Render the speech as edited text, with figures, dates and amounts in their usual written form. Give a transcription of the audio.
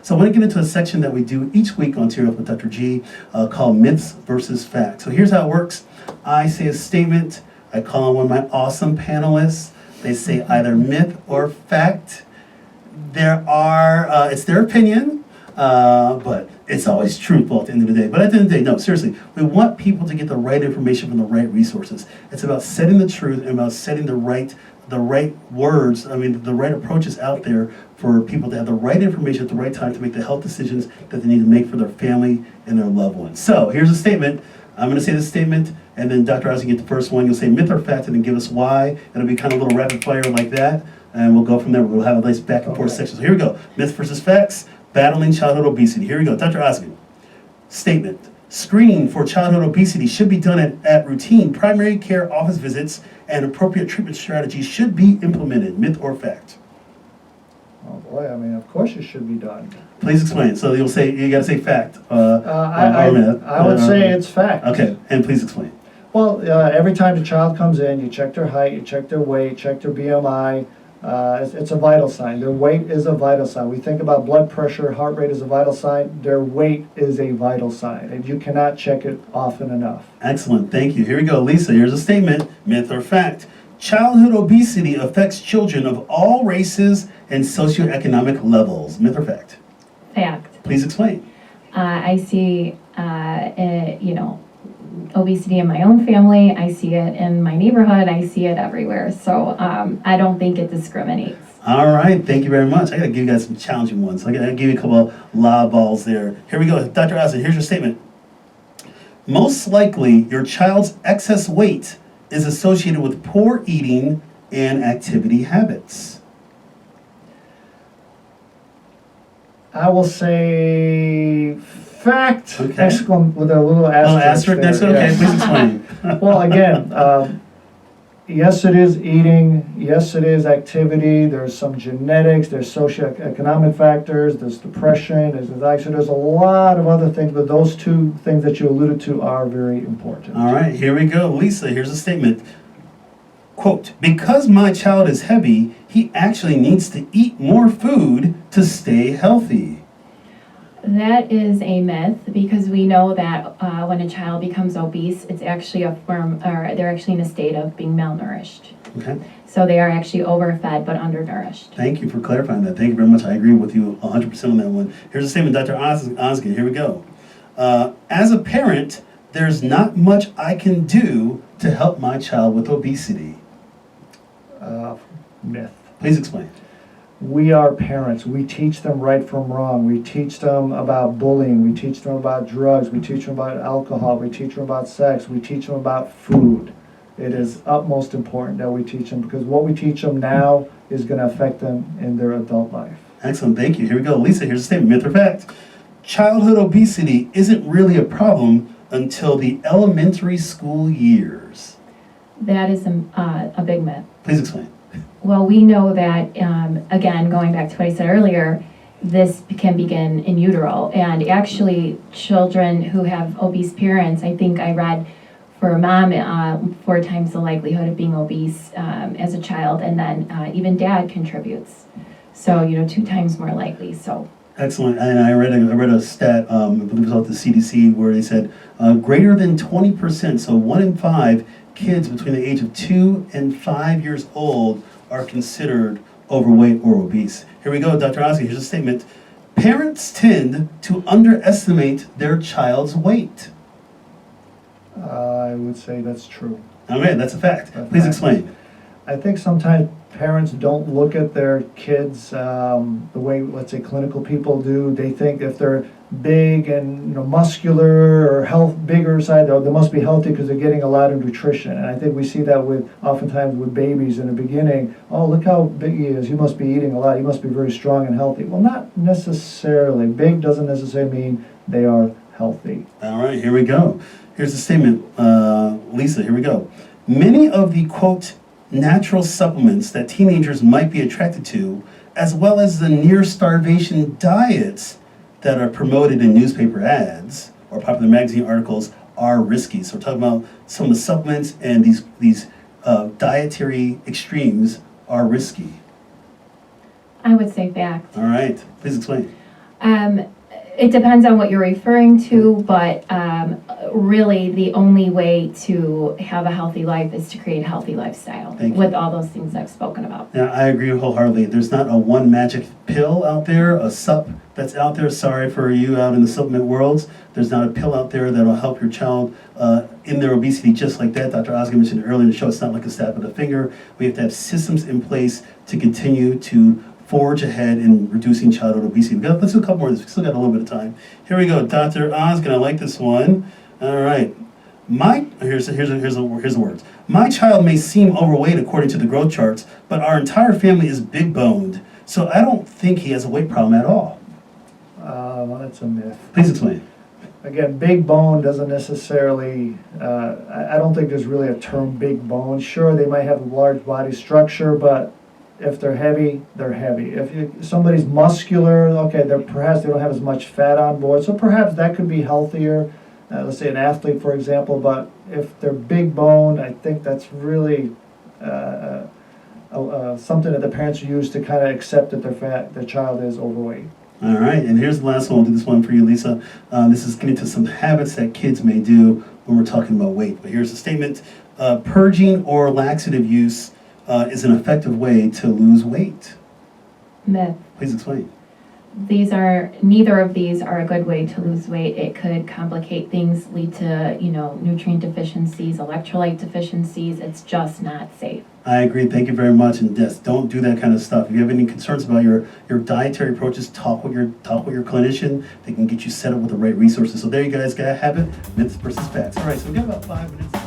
So I want to get into a section that we do each week on Serial with Dr. G called Myths versus Facts. So here's how it works. I say a statement. I call on one of my awesome panelists. They say either myth or fact. It's their opinion, but it's always truthful at the end of the day. But at the end of the day, no, seriously, we want people to get the right information from the right resources. It's about setting the truth and about setting the right words, the right approaches out there for people to have the right information at the right time to make the health decisions that they need to make for their family and their loved ones. So here's a statement. I'm going to say this statement, and then Dr. Ozgen, get the first one. You'll say myth or fact, and then give us why. It'll be kind of a little rapid fire like that, and we'll go from there. We'll have a nice back and forth section. So here we go. Myth versus facts, battling childhood obesity. Here we go. Dr. Ozgen. Statement. Screening for childhood obesity should be done at routine primary care office visits, and appropriate treatment strategies should be implemented. Myth or fact? Oh boy, of course it should be done. Please explain. So you got to say fact. I would say it's fact. Okay, and please explain. Well, every time the child comes in, you check their height, you check their weight, check their BMI. It's a vital sign. Their weight is a vital sign. We think about blood pressure, heart rate is a vital sign. Their weight is a vital sign, and you cannot check it often enough. Excellent. Thank you. Here we go. Lisa, here's a statement. Myth or fact? Childhood obesity affects children of all races and socioeconomic levels. Myth or fact? Fact. Please explain. I see, obesity in my own family. I see it in my neighborhood. I see it everywhere. So I don't think it discriminates. All right. Thank you very much. I got to give you guys some challenging ones. I got to give you a couple of lob balls there. Here we go. Dr. Ozgen, here's your statement. Most likely, your child's excess weight is associated with poor eating and activity habits. I will say fact, Okay. with a little asterisk. Next one? Okay, please explain. Well, again, yes, it is eating. Yes, it is activity. There's some genetics. There's socioeconomic factors. There's depression. There's anxiety. There's a lot of other things, but those two things that you alluded to are very important. All right, here we go. Lisa, here's a statement. Quote, because my child is heavy, he actually needs to eat more food to stay healthy. That is a myth, because we know that when a child becomes obese, it's actually they're actually in a state of being malnourished. Okay. So they are actually overfed but undernourished. Thank you for clarifying that. Thank you very much. I agree with you 100% on that one. Here's a statement, Dr. Ozgen. Here we go. As a parent, there's not much I can do to help my child with obesity. Myth. Please explain. We are parents. We teach them right from wrong. We teach them about bullying. We teach them about drugs. We teach them about alcohol. We teach them about sex. We teach them about food. It is utmost important that we teach them, because what we teach them now is going to affect them in their adult life. Excellent. Thank you. Here we go. Lisa, here's a statement. Myth or fact? Childhood obesity isn't really a problem until the elementary school years. That is a big myth. Please explain. Well, we know that, again, going back to what I said earlier, this can begin in utero. And actually, children who have obese parents, I think I read for a mom, 4 times the likelihood of being obese as a child, and then even dad contributes. So, 2 times more likely. So. Excellent. And I read a stat, I believe it was off the CDC, where they said greater than 20%, so 1 in 5 kids between the age of 2 and 5 years old are considered overweight or obese. Here we go, Dr. Ozgen. Here's a statement. Parents tend to underestimate their child's weight. I would say that's true. All right, that's a fact. Please explain. I think sometimes parents don't look at their kids the way, let's say, clinical people do. They think if they're big and muscular or bigger side, they must be healthy because they're getting a lot of nutrition. And I think we see that oftentimes with babies in the beginning. Oh, look how big he is. He must be eating a lot. He must be very strong and healthy. Well, not necessarily. Big doesn't necessarily mean they are healthy. All right, here we go. Here's the statement, Lisa. Here we go. Many of the, quote, natural supplements that teenagers might be attracted to, as well as the near starvation diets that are promoted in newspaper ads or popular magazine articles, are risky. So we're talking about some of the supplements, and these dietary extremes are risky. I would say fact. All right, please explain. It depends on what you're referring to, but really the only way to have a healthy life is to create a healthy lifestyle Thank you. with all those things I've spoken about. Yeah, I agree wholeheartedly. There's not a one magic pill out there, a sup that's out there. Sorry for you out in the supplement worlds. There's not a pill out there that'll help your child in their obesity just like that. Dr. Ozgen mentioned earlier in the show, it's not like a snap of the finger. We have to have systems in place to continue to forge ahead in reducing childhood obesity. Let's do a couple more of this. We still got a little bit of time. Here we go. Dr. Ozgen, I like this one. All right. Here's the words. My child may seem overweight according to the growth charts, but our entire family is big boned. So I don't think he has a weight problem at all. That's a myth. Please explain. Again, big bone doesn't necessarily, I don't think there's really a term big bone. Sure, they might have a large body structure, but if they're heavy, they're heavy. If somebody's muscular, okay, perhaps they don't have as much fat on board, so perhaps that could be healthier. Let's say an athlete, for example, but if they're big bone, I think that's really something that the parents use to kind of accept that their child is overweight. All right, and here's the last one. I'll do this one for you, Lisa. This is getting to some habits that kids may do when we're talking about weight. But here's the statement. Purging or laxative use is an effective way to lose weight. Myth. Please explain. Neither of these are a good way to lose weight. It could complicate things, lead to, nutrient deficiencies, electrolyte deficiencies. It's just not safe. I agree. Thank you very much. And yes, don't do that kind of stuff. If you have any concerns about your dietary approaches, talk with your clinician. They can get you set up with the right resources. So there you guys got a habit, myths versus facts. All right, so we got about 5 minutes.